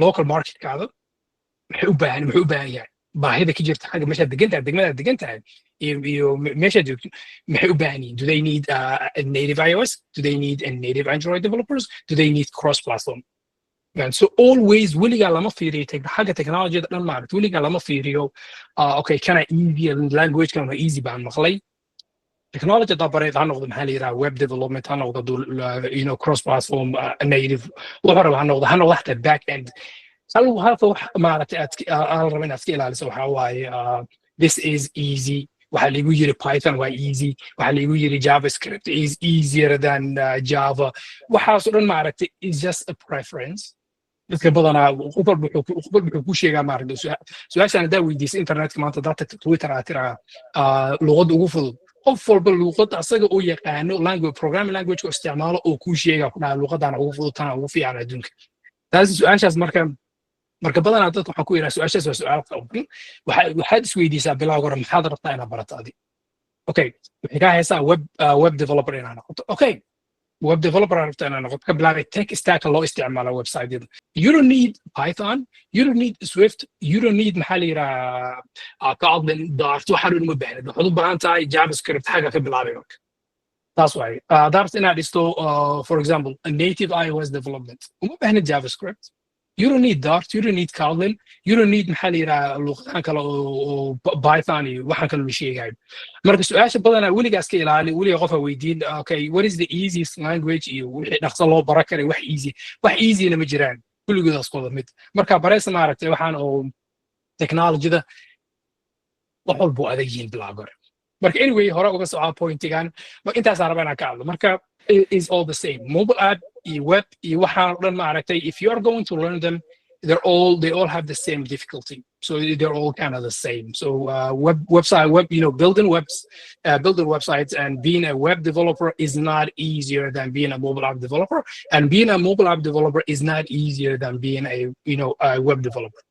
local market kaada maxay u baahan yahay baahida ka jirta xagga meesha degantahay degmada degantahay iyo meesha joogto maxay u baahan yihiin. Do they need a native iOS? Do they need a native Android developers? Do they need cross platform? And so always weligaa lama fiiriyo xagga technologyada dhan maaragta weligaa lama fiiriyo okay kana easy language kana easy baan maqlay technology dabareed ha noqdo maxaa la yidhaha web development ha noqdo cross platform native wuxuu raba ha noqdo xataa back end halka wax maaragtay aan raba inaad iska ilaaliso waxaa waaye this is easy waxaa lagu yiri Python waa easy waxaa lagu yiri JavaScript is easier than Java waxaas oo dhan maaragtay is just a preference dadka badanaa qofal wuxuu ku sheegaa maaragtay su'aashan hadaa weydiisay internetka maanta data Twitter aad tiraa luqadda ugu fudud qof walba luqadda asaga oo yaqaano programming language oo isticmaalo oo ku sheega ku dhaca luqadana ugu fudud tana ugu fiican adduunka taas su'aashaas marka badanaa dadka waxaan ku yidhaha su'aashaas waa su'aal qaldan waxaad isweydiisaa bilowga hore maxaad rabtaa inaad barato adi okay waxay kaa haysaa web developer inaad noqoto okay web developer aad rabtaa inaad noqoto ka bilaabay techstack loo isticmaalo website-yada you don't need Python you don't need Swift you don't need maxaa la yidhaha Kotlin Dart waxaan uma baahnid waxaad u baahan tahay JavaScript xagga ka bilaabay marka taas waaye Dart inaad dhisto for example a native iOS development uma baahnid JavaScript. You don't need Dart, you don't need Kotlin, you don't need maxaa la yidhaha luqadahan kale oo Python iyo waxaan kale la sheegayo marka su'aasha badanaa weligaa iska ilaali weligaa qofa weydiin okay what is the easiest language iyo wixii dhaqso loo baran karay wax easyna ma jiraan kulligoodaas wada mid marka baraysa maaragtay waxaan oo technologyada wax walba adag yihiin bilaabar marka anyway hore uga socaa pointigan intaasaa raba inaan ka hadlo marka is all the same mobile app web waxaan dhan maaragtay if you are going to learn them they all have the same difficulty so they're all kind of the same so building websites and being a web developer is not easier than being a mobile app developer and being a mobile app developer is not easier than being a web developer